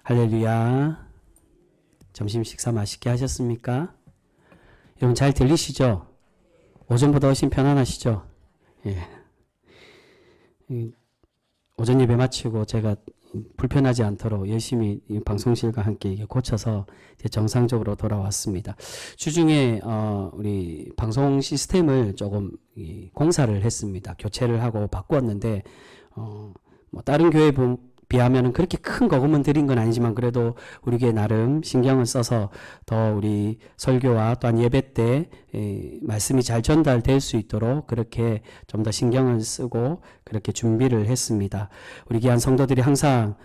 할렐루야. 점심 식사 맛있게 하셨습니까? 여러분 잘 들리시죠? 오전보다 훨씬 편안하시죠? 예. 오전 예배 마치고 제가 불편하지 않도록 열심히 방송실과 함께 고쳐서 이제 정상적으로 돌아왔습니다. 주중에 우리 방송 시스템을 조금 공사를 했습니다. 교체를 하고 바꾸었는데 뭐 다른 교회 비하면은 그렇게 큰 거금은 들인 건 아니지만 그래도 우리 교회 나름 신경을 써서 더 우리 설교와 또한 예배 때 말씀이 잘 전달될 수 있도록 그렇게 좀 더 신경을 쓰고 그렇게 준비를 했습니다. 우리 귀한 성도들이 항상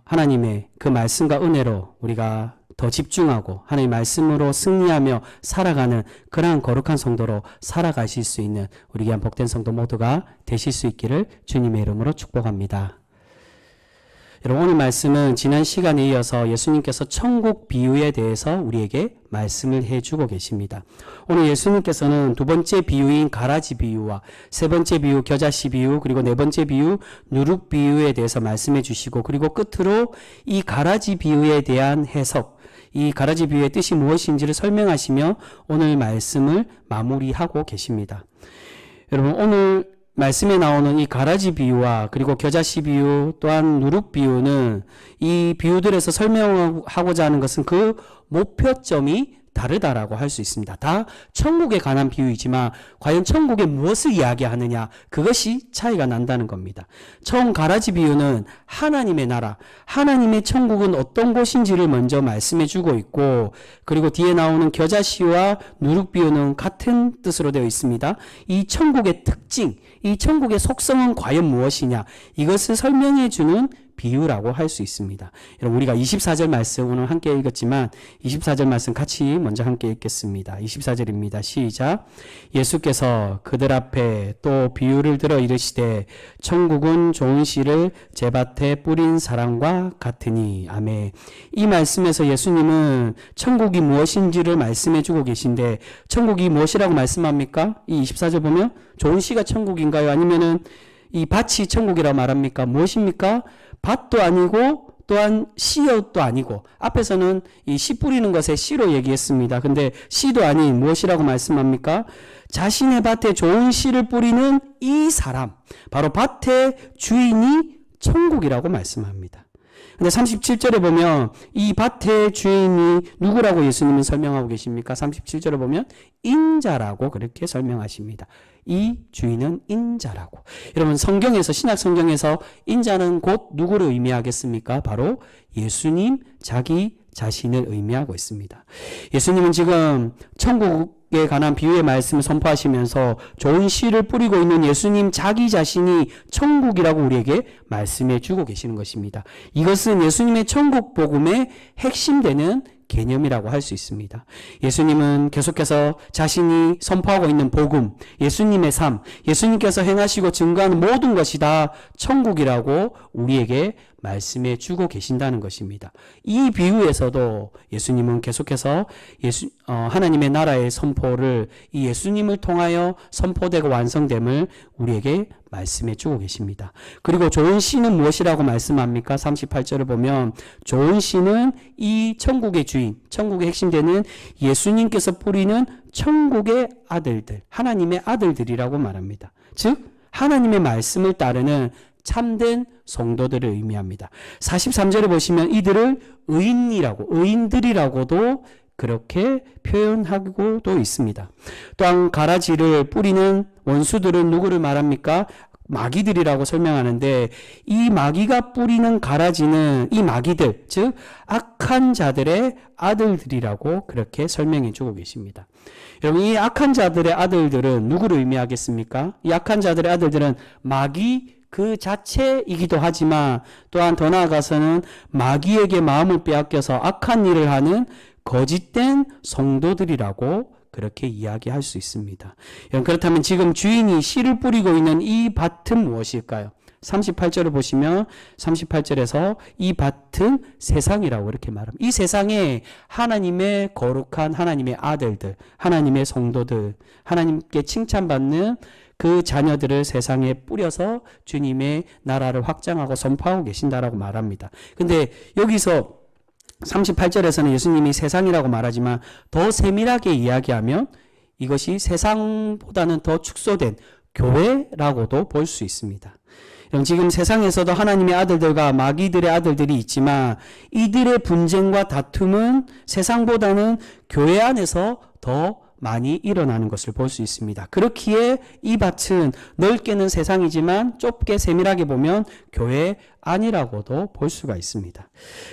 하나님의 그 말씀과 은혜로 우리가 더 집중하고 하나님의 말씀으로 승리하며 살아가는 그러한 거룩한 성도로 살아가실 수 있는 우리 귀한 복된 성도 모두가 되실 수 있기를 주님의 이름으로 축복합니다. 여러분 오늘 말씀은 지난 시간에 이어서 예수님께서 천국 비유에 대해서 우리에게 말씀을 해주고 계십니다. 오늘 예수님께서는 두 번째 비유인 가라지 비유와 세 번째 비유 겨자씨 비유 그리고 네 번째 비유 누룩 비유에 대해서 말씀해 주시고 그리고 끝으로 이 가라지 비유에 대한 해석 이 가라지 비유의 뜻이 무엇인지를 설명하시며 오늘 말씀을 마무리하고 계십니다. 여러분 오늘 말씀에 나오는 이 가라지 비유와 그리고 겨자씨 비유 또한 누룩 비유는 이 비유들에서 설명하고자 하는 것은 그 목표점이 다르다라고 할 수 있습니다. 다 천국에 관한 비유이지만 과연 천국에 무엇을 이야기하느냐 그것이 차이가 난다는 겁니다. 처음 가라지 비유는 하나님의 나라, 하나님의 천국은 어떤 곳인지를 먼저 말씀해 주고 있고 그리고 뒤에 나오는 겨자씨와 누룩 비유는 같은 뜻으로 되어 있습니다. 이 천국의 특징, 이 천국의 속성은 과연 무엇이냐 이것을 설명해 주는 비유라고 할 수 있습니다. 여러분 우리가 24절 말씀 오늘 함께 읽었지만 24절 말씀 같이 먼저 함께 읽겠습니다. 24절입니다. 시작. 예수께서 그들 앞에 또 비유를 들어 이르시되 천국은 좋은 씨를 제밭에 뿌린 사람과 같으니. 아멘. 이 말씀에서 예수님은 천국이 무엇인지를 말씀해 주고 계신데 천국이 무엇이라고 말씀합니까? 이 24절 보면 좋은 씨가 천국인가요? 아니면은 이 밭이 천국이라고 말합니까? 무엇입니까? 밭도 아니고 또한 씨앗도 아니고 앞에서는 이 씨 뿌리는 것에 씨로 얘기했습니다. 근데 씨도 아닌 무엇이라고 말씀합니까? 자신의 밭에 좋은 씨를 뿌리는 이 사람 바로 밭의 주인이 천국이라고 말씀합니다. 근데 37절에 보면 이 밭의 주인이 누구라고 예수님은 설명하고 계십니까? 37절에 보면 인자라고 그렇게 설명하십니다. 이 주인은 인자라고. 여러분 성경에서 신약 성경에서 인자는 곧 누구를 의미하겠습니까? 바로 예수님 자기 자신을 의미하고 있습니다. 예수님은 지금 천국에 관한 비유의 말씀을 선포하시면서 좋은 씨를 뿌리고 있는 예수님 자기 자신이 천국이라고 우리에게 말씀해 주고 계시는 것입니다. 이것은 예수님의 천국 복음의 핵심되는 개념이라고 할 수 있습니다. 예수님은 계속해서 자신이 선포하고 있는 복음, 예수님의 삶, 예수님께서 행하시고 증거하는 모든 것이 다 천국이라고 우리에게 말씀해 주고 계신다는 것입니다. 이 비유에서도 예수님은 계속해서 하나님의 나라의 선포를 이 예수님을 통하여 선포되고 완성됨을 우리에게 말씀해 주고 계십니다. 그리고 좋은 씨는 무엇이라고 말씀합니까? 38절을 보면 좋은 씨는 이 천국의 주인, 천국의 핵심되는 예수님께서 뿌리는 천국의 아들들, 하나님의 아들들이라고 말합니다. 즉 하나님의 말씀을 따르는 참된 성도들을 의미합니다. 43절에 보시면 이들을 의인들이라고도 그렇게 표현하고도 있습니다. 또한 가라지를 뿌리는 원수들은 누구를 말합니까? 마귀들이라고 설명하는데 이 마귀가 뿌리는 가라지는 이 마귀들, 즉 악한 자들의 아들들이라고 그렇게 설명해 주고 계십니다. 여러분 이 악한 자들의 아들들은 누구를 의미하겠습니까? 이 악한 자들의 아들들은 마귀 그 자체이기도 하지만 또한 더 나아가서는 마귀에게 마음을 빼앗겨서 악한 일을 하는 거짓된 성도들이라고 그렇게 이야기할 수 있습니다. 그렇다면 지금 주인이 씨를 뿌리고 있는 이 밭은 무엇일까요? 38절을 보시면 38절에서 이 밭은 세상이라고 이렇게 말합니다. 이 세상에 하나님의 거룩한 하나님의 아들들, 하나님의 성도들, 하나님께 칭찬받는 그 자녀들을 세상에 뿌려서 주님의 나라를 확장하고 선포하고 계신다라고 말합니다. 근데 여기서 38절에서는 예수님이 세상이라고 말하지만 더 세밀하게 이야기하면 이것이 세상보다는 더 축소된 교회라고도 볼 수 있습니다. 지금 세상에서도 하나님의 아들들과 마귀들의 아들들이 있지만 이들의 분쟁과 다툼은 세상보다는 교회 안에서 더 많이 일어나는 것을 볼 수 있습니다. 그렇기에 이 밭은 넓게는 세상이지만 좁게 세밀하게 보면 교회 아니라고도 볼 수가 있습니다.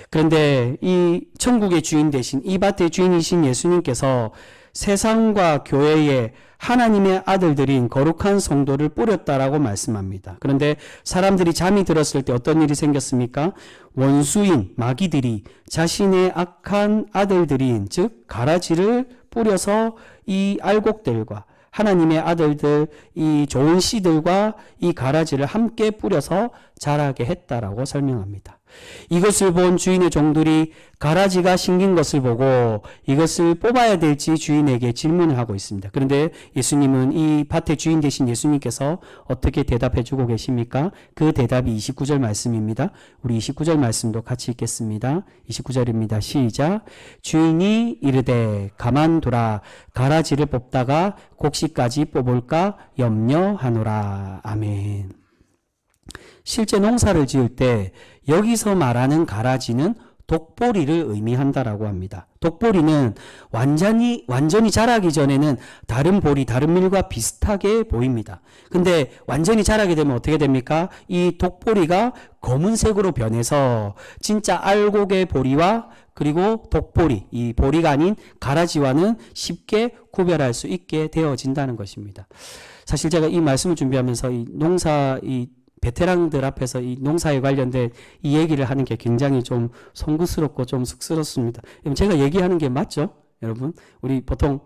그런데 이 천국의 주인 대신 이 밭의 주인이신 예수님께서 세상과 교회에 하나님의 아들들인 거룩한 성도를 뿌렸다라고 말씀합니다. 그런데 사람들이 잠이 들었을 때 어떤 일이 생겼습니까? 원수인 마귀들이 자신의 악한 아들들인 즉 가라지를 뿌려서 이 알곡들과 하나님의 아들들 이 좋은 씨들과 이 가라지를 함께 뿌려서 자라게 했다라고 설명합니다. 이것을 본 주인의 종들이 가라지가 생긴 것을 보고 이것을 뽑아야 될지 주인에게 질문을 하고 있습니다. 그런데 예수님은 이 밭의 주인 되신 예수님께서 어떻게 대답해 주고 계십니까? 그 대답이 29절 말씀입니다. 우리 29절 말씀도 같이 읽겠습니다. 29절입니다. 시작. 주인이 이르되 가만두라 가라지를 뽑다가 곡식까지 뽑을까 염려하노라. 아멘. 실제 농사를 지을 때 여기서 말하는 가라지는 독보리를 의미한다라고 합니다. 독보리는 완전히 자라기 전에는 다른 보리, 다른 밀과 비슷하게 보입니다. 근데 완전히 자라게 되면 어떻게 됩니까? 이 독보리가 검은색으로 변해서 진짜 알곡의 보리와 그리고 독보리, 이 보리가 아닌 가라지와는 쉽게 구별할 수 있게 되어진다는 것입니다. 사실 제가 이 말씀을 준비하면서 이 농사, 이 베테랑들 앞에서 이 농사에 관련된 이 얘기를 하는 게 굉장히 좀 송구스럽고 좀 쑥스럽습니다. 제가 얘기하는 게 맞죠? 여러분, 우리 보통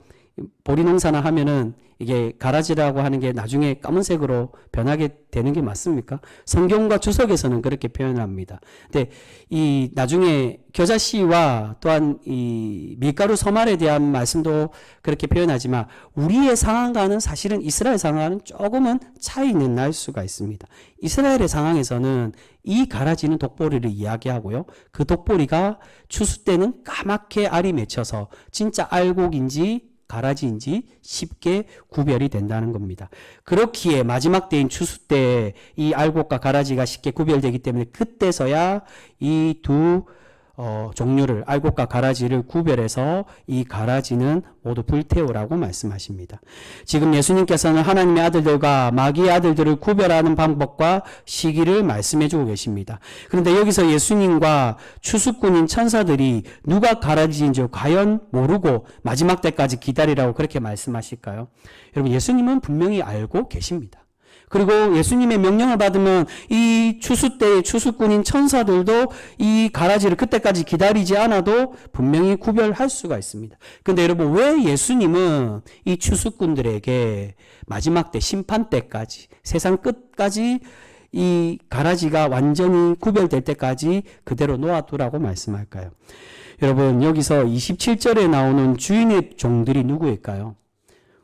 보리 농사나 하면은 이게 가라지라고 하는 게 나중에 까만색으로 변하게 되는 게 맞습니까? 성경과 주석에서는 그렇게 표현을 합니다. 근데 이 나중에 겨자씨와 또한 이 밀가루 서말에 대한 말씀도 그렇게 표현하지만 우리의 상황과는 사실은 이스라엘 상황과는 조금은 차이는 날 수가 있습니다. 이스라엘의 상황에서는 이 가라지는 독보리를 이야기하고요. 그 독보리가 추수 때는 까맣게 알이 맺혀서 진짜 알곡인지 가라지인지 쉽게 구별이 된다는 겁니다. 그렇기에 마지막 때인 추수 때 이 알곡과 가라지가 쉽게 구별되기 때문에 그때서야 이 두 종류를 알곡과 가라지를 구별해서 이 가라지는 모두 불태우라고 말씀하십니다. 지금 예수님께서는 하나님의 아들들과 마귀의 아들들을 구별하는 방법과 시기를 말씀해 주고 계십니다. 그런데 여기서 예수님과 추수꾼인 천사들이 누가 가라지인지 과연 모르고 마지막 때까지 기다리라고 그렇게 말씀하실까요? 여러분, 예수님은 분명히 알고 계십니다. 그리고 예수님의 명령을 받으면 이 추수 때의 추수꾼인 천사들도 이 가라지를 그때까지 기다리지 않아도 분명히 구별할 수가 있습니다. 그런데 여러분, 왜 예수님은 이 추수꾼들에게 마지막 때 심판 때까지 세상 끝까지 이 가라지가 완전히 구별될 때까지 그대로 놓아두라고 말씀할까요? 여러분, 여기서 27절에 나오는 주인의 종들이 누구일까요?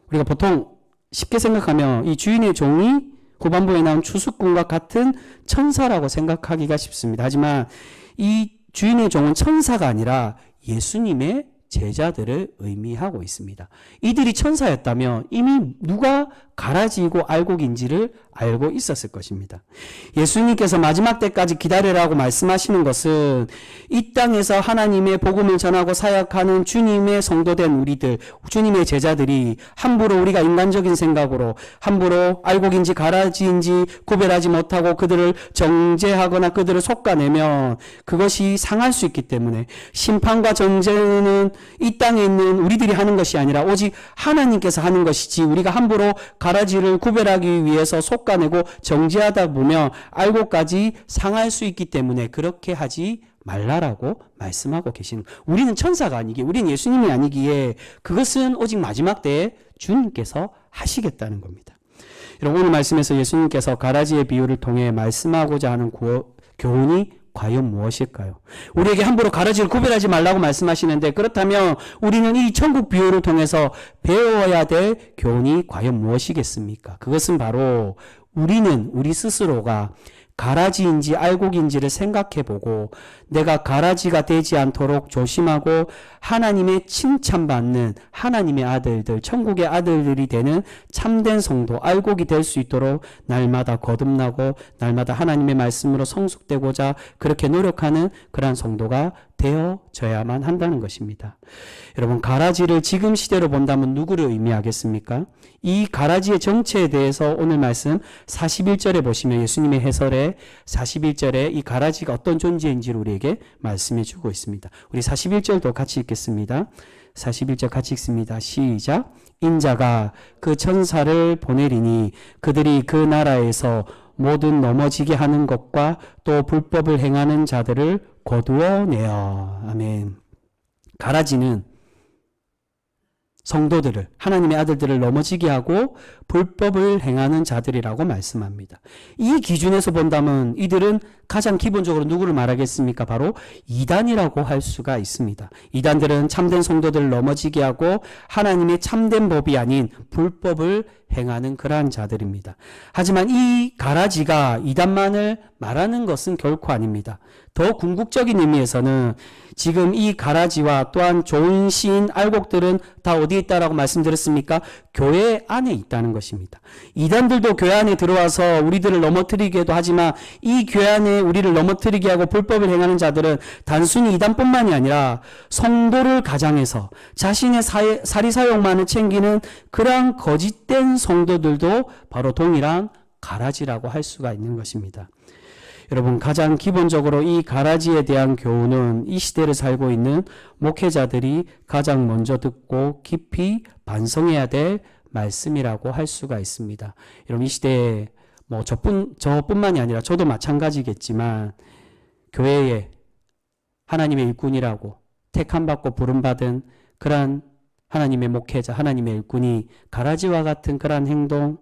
우리가 보통 쉽게 생각하면 이 주인의 종이 후반부에 나온 추수꾼과 같은 천사라고 생각하기가 쉽습니다. 하지만 이 주인의 종은 천사가 아니라 예수님의 제자들을 의미하고 있습니다. 이들이 천사였다면 이미 누가 가라지이고 알곡인지를 알고 있었을 것입니다. 예수님께서 마지막 때까지 기다리라고 말씀하시는 것은 이 땅에서 하나님의 복음을 전하고 사역하는 주님의 성도된 우리들, 주님의 제자들이 함부로 우리가 인간적인 생각으로 함부로 알곡인지 가라지인지 구별하지 못하고 그들을 정죄하거나 그들을 솎아내면 그것이 상할 수 있기 때문에 심판과 정죄는 이 땅에 있는 우리들이 하는 것이 아니라 오직 하나님께서 하는 것이지 우리가 함부로 가라지를 구별하기 위해서 솎아내고 정죄하다 보면 알고까지 상할 수 있기 때문에 그렇게 하지 말라라고 말씀하고 계시는, 우리는 천사가 아니기에, 우리는 예수님이 아니기에 그것은 오직 마지막 때에 주님께서 하시겠다는 겁니다. 여러분, 오늘 말씀에서 예수님께서 가라지의 비유를 통해 말씀하고자 하는 교훈이 과연 무엇일까요? 우리에게 함부로 가라지를 구별하지 말라고 말씀하시는데, 그렇다면 우리는 이 천국 비유를 통해서 배워야 될 교훈이 과연 무엇이겠습니까? 그것은 바로 우리 스스로가 가라지인지 알곡인지를 생각해보고 내가 가라지가 되지 않도록 조심하고 하나님의 칭찬받는 하나님의 아들들, 천국의 아들들이 되는 참된 성도, 알곡이 될 수 있도록 날마다 거듭나고 날마다 하나님의 말씀으로 성숙되고자 그렇게 노력하는 그러한 성도가 되어져야만 한다는 것입니다. 여러분, 가라지를 지금 시대로 본다면 누구를 의미하겠습니까? 이 가라지의 정체에 대해서 오늘 말씀 41절에 보시면 예수님의 해설에 41절에 이 가라지가 어떤 존재인지를 우리에게 말씀해 주고 있습니다. 우리 41절도 같이 읽겠습니다. 41절 같이 읽습니다. 시작. 인자가 그 천사를 보내리니 그들이 그 나라에서 모든 넘어지게 하는 것과 또 불법을 행하는 자들을 거두어내어. 아멘. 가라지는 성도들을, 하나님의 아들들을 넘어지게 하고 불법을 행하는 자들이라고 말씀합니다. 이 기준에서 본다면 이들은 가장 기본적으로 누구를 말하겠습니까? 바로 이단이라고 할 수가 있습니다. 이단들은 참된 성도들을 넘어지게 하고 하나님의 참된 법이 아닌 불법을 행하는 그러한 자들입니다. 하지만 이 가라지가 이단만을 말하는 것은 결코 아닙니다. 더 궁극적인 의미에서는 지금 이 가라지와 또한 좋은 시인 알곡들은 다 어디에 있다라고 말씀드렸습니까? 교회 안에 있다는 것입니다. 이단들도 교회 안에 들어와서 우리들을 넘어뜨리기도 하지만 이 교회 안에 우리를 넘어뜨리게 하고 불법을 행하는 자들은 단순히 이단뿐만이 아니라 성도를 가장해서 자신의 사리사욕만을 챙기는 그러한 거짓된 성도들도 바로 동일한 가라지라고 할 수가 있는 것입니다. 여러분, 가장 기본적으로 이 가라지에 대한 교훈은 이 시대를 살고 있는 목회자들이 가장 먼저 듣고 깊이 반성해야 될 말씀이라고 할 수가 있습니다. 여러분, 이 시대에 저뿐만이 아니라 저도 마찬가지겠지만 교회에 하나님의 일꾼이라고 택함받고 부름받은 그러한 하나님의 목회자, 하나님의 일꾼이 가라지와 같은 그러한 행동,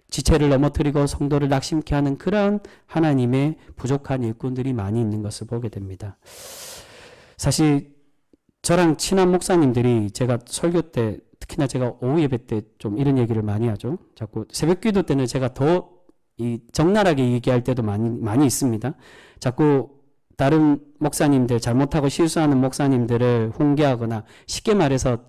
지체를 넘어뜨리고 성도를 낙심케 하는 그러한 하나님의 부족한 일꾼들이 많이 있는 것을 보게 됩니다. 사실 저랑 친한 목사님들이 제가 설교 때, 특히나 제가 오후 예배 때 좀 이런 얘기를 많이 하죠. 자꾸 새벽 기도 때는 제가 더 적나라하게 얘기할 때도 많이 있습니다. 자꾸 다른 목사님들, 잘못하고 실수하는 목사님들을 훈계하거나 쉽게 말해서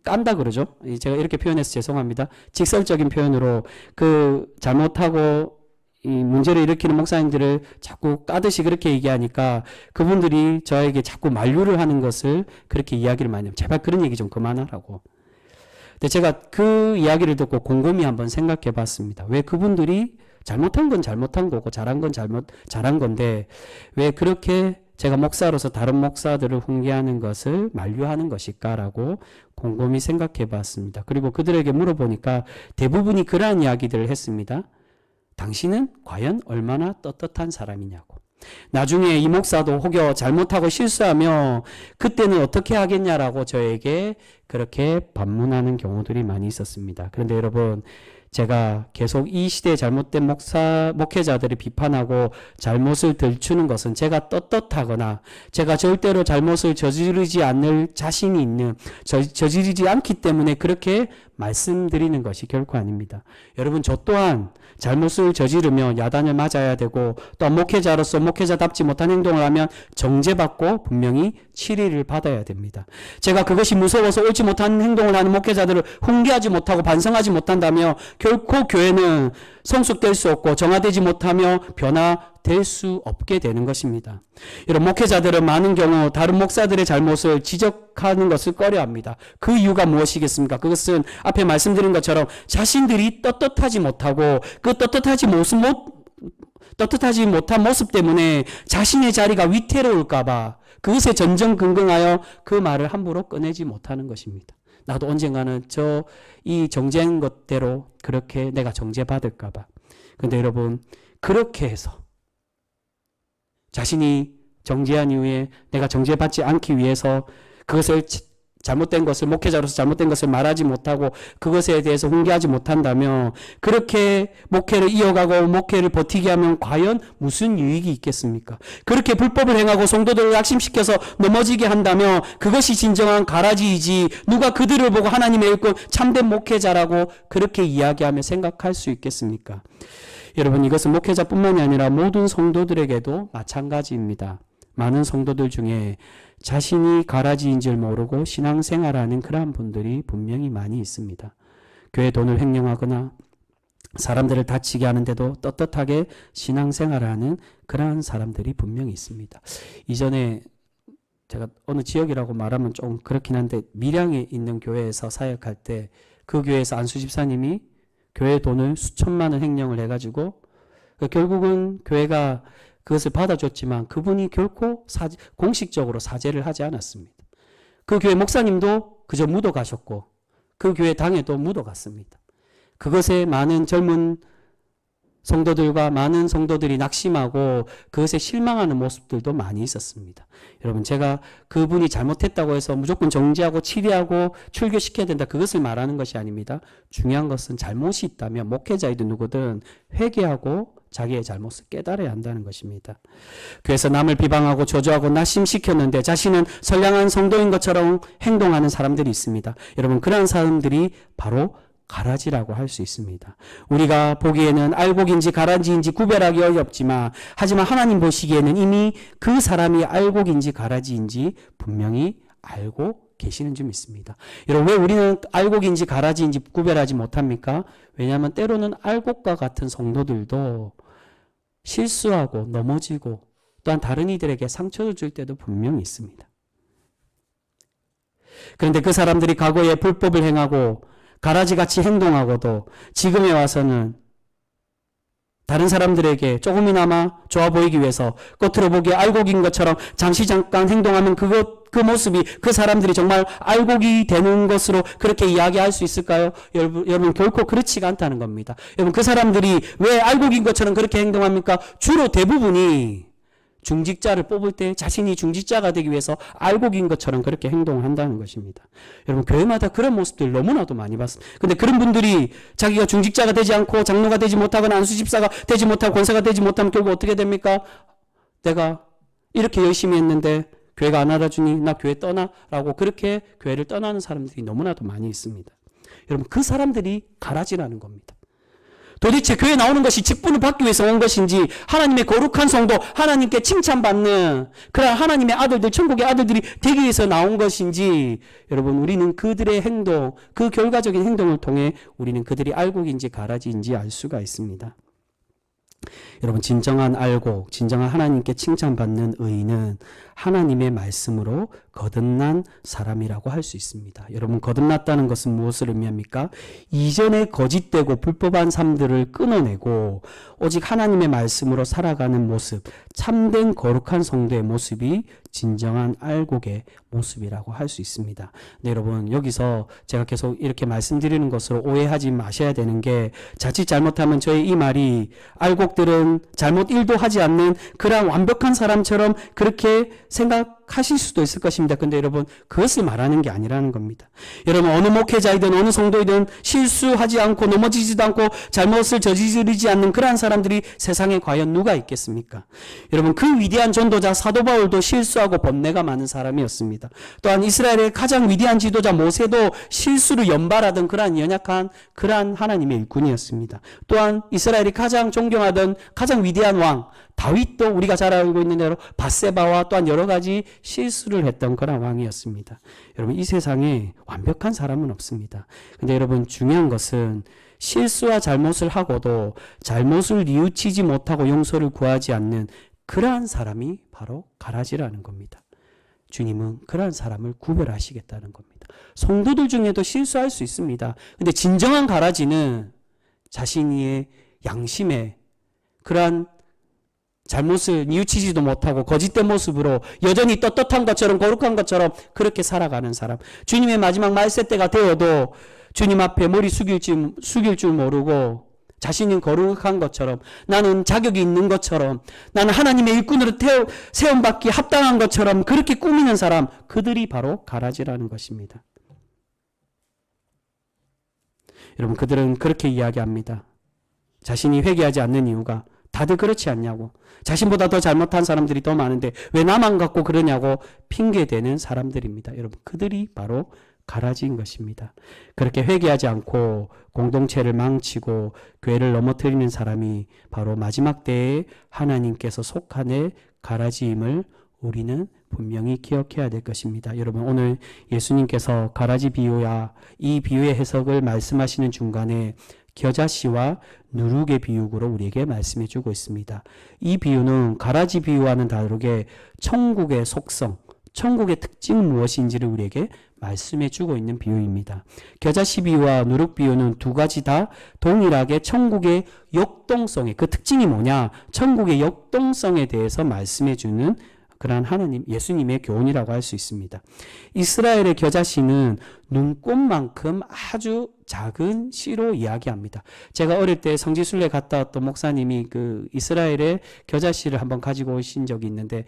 깐다 그러죠. 제가 이렇게 표현해서 죄송합니다. 직설적인 표현으로 그 잘못하고 이 문제를 일으키는 목사님들을 자꾸 까듯이 그렇게 얘기하니까 그분들이 저에게 자꾸 만류를 하는 것을 그렇게 이야기를 많이 해요. 제발 그런 얘기 좀 그만하라고. 근데 제가 그 이야기를 듣고 곰곰이 한번 생각해 봤습니다. 왜 그분들이 잘못한 건 잘못한 거고 잘한 건 잘한 건데 왜 그렇게 제가 목사로서 다른 목사들을 훈계하는 것을 만류하는 것일까라고 곰곰이 생각해 봤습니다. 그리고 그들에게 물어보니까 대부분이 그러한 이야기들을 했습니다. 당신은 과연 얼마나 떳떳한 사람이냐고. 나중에 이 목사도 혹여 잘못하고 실수하며 그때는 어떻게 하겠냐라고 저에게 그렇게 반문하는 경우들이 많이 있었습니다. 그런데 여러분, 제가 계속 이 시대의 잘못된 목회자들을 비판하고 잘못을 들추는 것은 제가 떳떳하거나 제가 절대로 잘못을 저지르지 않을 자신이 있는, 저지르지 않기 때문에 그렇게 말씀드리는 것이 결코 아닙니다. 여러분, 저 또한 잘못을 저지르면 야단을 맞아야 되고 또 목회자로서 목회자답지 못한 행동을 하면 정죄받고 분명히 치리를 받아야 됩니다. 제가 그것이 무서워서 옳지 못한 행동을 하는 목회자들을 훈계하지 못하고 반성하지 못한다며 결코 교회는 성숙될 수 없고 정화되지 못하며 변화될 수 없게 되는 것입니다. 이런 목회자들은 많은 경우 다른 목사들의 잘못을 지적하는 것을 꺼려합니다. 그 이유가 무엇이겠습니까? 그것은 앞에 말씀드린 것처럼 자신들이 떳떳하지 못하고 그 떳떳하지 못한 모습 때문에 자신의 자리가 위태로울까봐 그것에 전전긍긍하여 그 말을 함부로 꺼내지 못하는 것입니다. 나도 언젠가는 이 정죄한 것대로 그렇게 내가 정죄받을까봐. 그런데 여러분, 그렇게 해서 자신이 정죄한 이후에 내가 정죄받지 않기 위해서 그것을 잘못된 것을, 목회자로서 잘못된 것을 말하지 못하고 그것에 대해서 훈계하지 못한다면, 그렇게 목회를 이어가고 목회를 버티게 하면 과연 무슨 유익이 있겠습니까? 그렇게 불법을 행하고 성도들을 낙심시켜서 넘어지게 한다면 그것이 진정한 가라지이지, 누가 그들을 보고 하나님의 일꾼 참된 목회자라고 그렇게 이야기하며 생각할 수 있겠습니까? 여러분, 이것은 목회자뿐만이 아니라 모든 성도들에게도 마찬가지입니다. 많은 성도들 중에 자신이 가라지인 줄 모르고 신앙생활하는 그러한 분들이 분명히 많이 있습니다. 교회 돈을 횡령하거나 사람들을 다치게 하는데도 떳떳하게 신앙생활하는 그러한 사람들이 분명히 있습니다. 이전에 제가 어느 지역이라고 말하면 좀 그렇긴 한데, 밀양에 있는 교회에서 사역할 때 그 교회에서 안수 집사님이 교회 돈을 수천만 원 횡령을 해가지고 결국은 교회가 그것을 받아줬지만 그분이 결코 공식적으로 사죄를 하지 않았습니다. 그 교회 목사님도 그저 묻어가셨고 그 교회 당에도 묻어갔습니다. 그것에 많은 젊은 성도들과 많은 성도들이 낙심하고 그것에 실망하는 모습들도 많이 있었습니다. 여러분, 제가 그분이 잘못했다고 해서 무조건 정죄하고 치리하고 출교시켜야 된다, 그것을 말하는 것이 아닙니다. 중요한 것은 잘못이 있다면 목회자이든 누구든 회개하고 자기의 잘못을 깨달아야 한다는 것입니다. 그래서 남을 비방하고 저주하고 낙심시켰는데 자신은 선량한 성도인 것처럼 행동하는 사람들이 있습니다. 여러분, 그러한 사람들이 바로 가라지라고 할 수 있습니다. 우리가 보기에는 알곡인지 가라지인지 구별하기 어렵지만, 하지만 하나님 보시기에는 이미 그 사람이 알곡인지 가라지인지 분명히 알고 계시는 줄 믿습니다. 여러분, 왜 우리는 알곡인지 가라지인지 구별하지 못합니까? 왜냐하면 때로는 알곡과 같은 성도들도 실수하고 넘어지고 또한 다른 이들에게 상처를 줄 때도 분명히 있습니다. 그런데 그 사람들이 과거에 불법을 행하고 가라지같이 행동하고도 지금에 와서는 다른 사람들에게 조금이나마 좋아 보이기 위해서 겉으로 보기에 알곡인 것처럼 잠시 잠깐 행동하면 그 모습이 그 사람들이 정말 알곡이 되는 것으로 그렇게 이야기할 수 있을까요? 여러분, 결코 그렇지가 않다는 겁니다. 여러분, 그 사람들이 왜 알곡인 것처럼 그렇게 행동합니까? 주로 대부분이 중직자를 뽑을 때 자신이 중직자가 되기 위해서 알곡인 것처럼 그렇게 행동을 한다는 것입니다. 여러분, 교회마다 그런 모습들 너무나도 많이 봤습니다. 근데 그런 분들이 자기가 중직자가 되지 않고 장로가 되지 못하거나 안수집사가 되지 못하고 권사가 되지 못하면 결국 어떻게 됩니까? 내가 이렇게 열심히 했는데 교회가 안 알아주니 나 교회 떠나라고 그렇게 교회를 떠나는 사람들이 너무나도 많이 있습니다. 여러분, 그 사람들이 가라지라는 겁니다. 도대체 교회 나오는 것이 직분을 받기 위해서 온 것인지, 하나님의 거룩한 성도, 하나님께 칭찬받는 그런 하나님의 아들들, 천국의 아들들이 되기 위해서 나온 것인지, 여러분, 우리는 그들의 행동, 그 결과적인 행동을 통해 우리는 그들이 알곡인지 가라지인지 알 수가 있습니다. 여러분, 진정한 알곡, 진정한 하나님께 칭찬받는 의인은 하나님의 말씀으로 거듭난 사람이라고 할 수 있습니다. 여러분, 거듭났다는 것은 무엇을 의미합니까? 이전에 거짓되고 불법한 삶들을 끊어내고 오직 하나님의 말씀으로 살아가는 모습, 참된 거룩한 성도의 모습이 진정한 알곡의 모습이라고 할 수 있습니다. 네, 여러분, 여기서 제가 계속 이렇게 말씀드리는 것으로 오해하지 마셔야 되는 게, 자칫 잘못하면 저의 이 말이 알곡들은 잘못 일도 하지 않는 그러한 완벽한 사람처럼 그렇게 생각하실 수도 있을 것입니다. 근데 여러분, 그것을 말하는 게 아니라는 겁니다. 여러분, 어느 목회자이든 어느 성도이든 실수하지 않고 넘어지지도 않고 잘못을 저지르지 않는 그러한 사람들이 세상에 과연 누가 있겠습니까? 여러분, 그 위대한 전도자 사도 바울도 실수하고 번뇌가 많은 사람이었습니다. 또한 이스라엘의 가장 위대한 지도자 모세도 실수를 연발하던 그러한 연약한 그러한 하나님의 일꾼이었습니다. 또한 이스라엘이 가장 존경하던 가장 위대한 왕 다윗도 우리가 잘 알고 있는 대로 밧세바와 또한 여러 가지 실수를 했던 그런 왕이었습니다. 여러분, 이 세상에 완벽한 사람은 없습니다. 근데 여러분, 중요한 것은 실수와 잘못을 하고도 잘못을 뉘우치지 못하고 용서를 구하지 않는 그러한 사람이 바로 가라지라는 겁니다. 주님은 그러한 사람을 구별하시겠다는 겁니다. 성도들 중에도 실수할 수 있습니다. 근데 진정한 가라지는 자신의 양심에 그러한 잘못을 뉘우치지도 못하고 거짓된 모습으로 여전히 떳떳한 것처럼 거룩한 것처럼 그렇게 살아가는 사람. 주님의 마지막 말세 때가 되어도 주님 앞에 머리 숙일 줄 모르고 자신이 거룩한 것처럼, 나는 자격이 있는 것처럼, 나는 하나님의 일꾼으로 세움받기 합당한 것처럼 그렇게 꾸미는 사람, 그들이 바로 가라지라는 것입니다. 여러분, 그들은 그렇게 이야기합니다. 자신이 회개하지 않는 이유가 다들 그렇지 않냐고, 자신보다 더 잘못한 사람들이 더 많은데 왜 나만 갖고 그러냐고 핑계대는 사람들입니다. 여러분, 그들이 바로 가라지인 것입니다. 그렇게 회개하지 않고 공동체를 망치고 교회를 넘어뜨리는 사람이 바로 마지막 때에 하나님께서 속한의 가라지임을 우리는 분명히 기억해야 될 것입니다. 여러분, 오늘 예수님께서 가라지 비유야, 이 비유의 해석을 말씀하시는 중간에 겨자씨와 누룩의 비유로 우리에게 말씀해 주고 있습니다. 이 비유는 가라지 비유와는 다르게 천국의 속성, 천국의 특징은 무엇인지를 우리에게 말씀해 주고 있는 비유입니다. 겨자씨 비유와 누룩 비유는 두 가지 다 동일하게 천국의 역동성의, 그 특징이 뭐냐, 천국의 역동성에 대해서 말씀해 주는 그러한 하나님, 예수님의 교훈이라고 할 수 있습니다. 이스라엘의 겨자씨는 눈꽃만큼 아주 작은 씨로 이야기합니다. 제가 어릴 때 성지순례 갔다 왔던 목사님이 그 이스라엘의 겨자씨를 한번 가지고 오신 적이 있는데,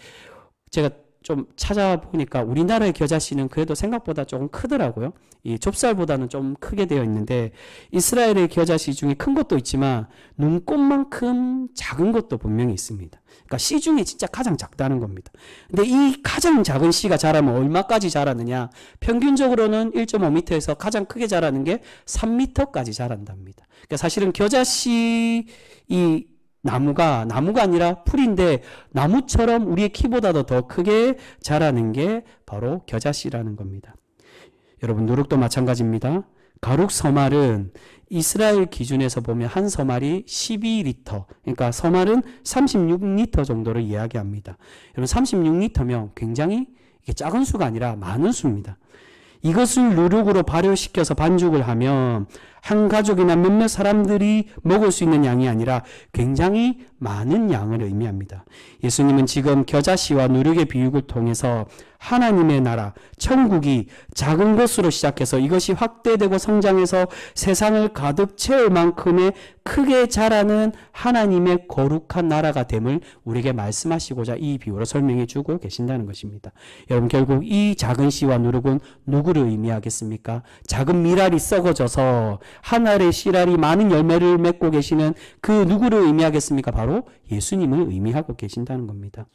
제가 좀 찾아보니까 우리나라의 겨자씨는 그래도 생각보다 조금 크더라고요. 이 좁쌀보다는 좀 크게 되어 있는데, 이스라엘의 겨자씨 중에 큰 것도 있지만 눈꽃만큼 작은 것도 분명히 있습니다. 그러니까 씨 중에 진짜 가장 작다는 겁니다. 근데 이 가장 작은 씨가 자라면 얼마까지 자라느냐? 평균적으로는 1.5m에서 가장 크게 자라는 게 3m까지 자란답니다. 그러니까 사실은 겨자씨 이 나무가 아니라 풀인데 나무처럼 우리의 키보다도 더 크게 자라는 게 바로 겨자씨라는 겁니다. 여러분, 누룩도 마찬가지입니다. 가룩 서말은 이스라엘 기준에서 보면 한 서말이 12리터, 그러니까 서말은 36리터 정도를 이야기합니다. 여러분, 36리터면 굉장히 이게 작은 수가 아니라 많은 수입니다. 이것을 누룩으로 발효시켜서 반죽을 하면 한 가족이나 몇몇 사람들이 먹을 수 있는 양이 아니라 굉장히 많은 양을 의미합니다. 예수님은 지금 겨자씨와 누룩의 비유를 통해서 하나님의 나라, 천국이 작은 것으로 시작해서 이것이 확대되고 성장해서 세상을 가득 채울 만큼의 크게 자라는 하나님의 거룩한 나라가 됨을 우리에게 말씀하시고자 이 비유로 설명해 주고 계신다는 것입니다. 여러분, 결국 이 작은 씨와 누룩은 누구를 의미하겠습니까? 작은 미랄이 썩어져서 한 알의 씨랄이 많은 열매를 맺고 계시는 그 누구를 의미하겠습니까? 바로 예수님을 의미하고 계신다는 겁니다.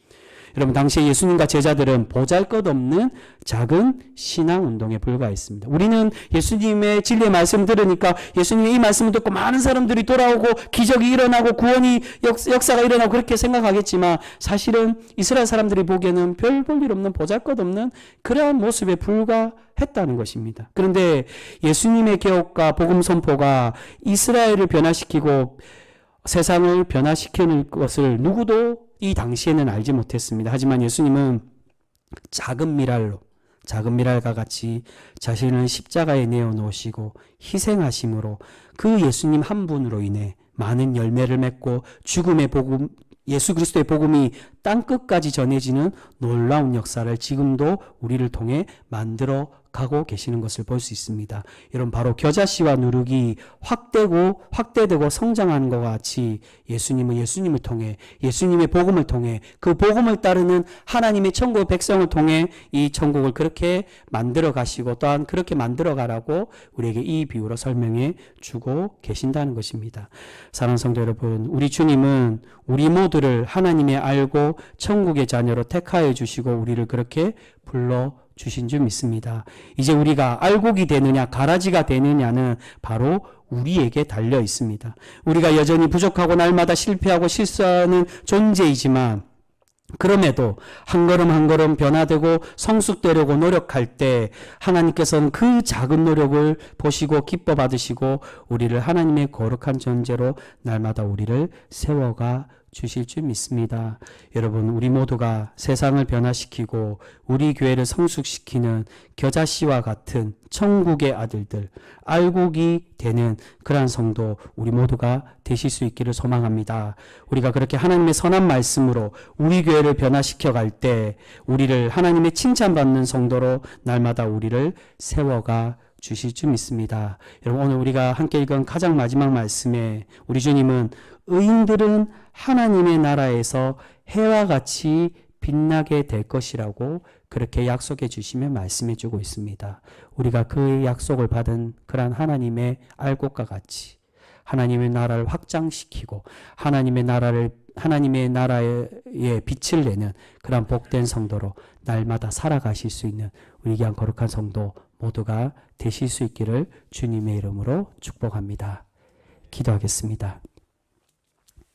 여러분, 당시에 예수님과 제자들은 보잘것없는 작은 신앙운동에 불과했습니다. 우리는 예수님의 진리의 말씀 들으니까 예수님의 이 말씀을 듣고 많은 사람들이 돌아오고 기적이 일어나고 구원이 역사가 일어나고 그렇게 생각하겠지만, 사실은 이스라엘 사람들이 보기에는 별 볼 일 없는 보잘것없는 그러한 모습에 불과했다는 것입니다. 그런데 예수님의 개혁과 복음 선포가 이스라엘을 변화시키고 세상을 변화시키는 것을 누구도 이 당시에는 알지 못했습니다. 하지만 예수님은 작은 미랄과 같이 자신을 십자가에 내어놓으시고 희생하심으로 그 예수님 한 분으로 인해 많은 열매를 맺고 죽음의 복음, 예수 그리스도의 복음이 땅끝까지 전해지는 놀라운 역사를 지금도 우리를 통해 만들어 가고 계시는 것을 볼 수 있습니다. 여러분, 바로 겨자씨와 누룩이 확대되고 성장하는 것과 같이 예수님은 예수님을 통해, 예수님의 복음을 통해, 그 복음을 따르는 하나님의 천국 백성을 통해 이 천국을 그렇게 만들어 가시고 또한 그렇게 만들어 가라고 우리에게 이 비유로 설명해 주고 계신다는 것입니다. 사랑하는 성도 여러분, 우리 주님은 우리 모두를 하나님의 알고 천국의 자녀로 택하여 주시고 우리를 그렇게 불러 주신 줄 믿습니다. 이제 우리가 알곡이 되느냐 가라지가 되느냐는 바로 우리에게 달려 있습니다. 우리가 여전히 부족하고 날마다 실패하고 실수하는 존재이지만, 그럼에도 한 걸음 한 걸음 변화되고 성숙되려고 노력할 때 하나님께서는 그 작은 노력을 보시고 기뻐 받으시고 우리를 하나님의 거룩한 존재로 날마다 우리를 세워가 주실 줄 믿습니다. 여러분, 우리 모두가 세상을 변화시키고 우리 교회를 성숙시키는 겨자씨와 같은 천국의 아들들, 알곡이 되는 그러한 성도 우리 모두가 되실 수 있기를 소망합니다. 우리가 그렇게 하나님의 선한 말씀으로 우리 교회를 변화시켜 갈 때 우리를 하나님의 칭찬받는 성도로 날마다 우리를 세워가 주실 줄 믿습니다. 여러분, 오늘 우리가 함께 읽은 가장 마지막 말씀에 우리 주님은 의인들은 하나님의 나라에서 해와 같이 빛나게 될 것이라고 그렇게 약속해 주시며 말씀해 주고 있습니다. 우리가 그의 약속을 받은 그러한 하나님의 알곡과 같이 하나님의 나라를 확장시키고 하나님의 나라에 빛을 내는 그런 복된 성도로 날마다 살아가실 수 있는 우리 귀한 거룩한 성도 모두가 되실 수 있기를 주님의 이름으로 축복합니다. 기도하겠습니다.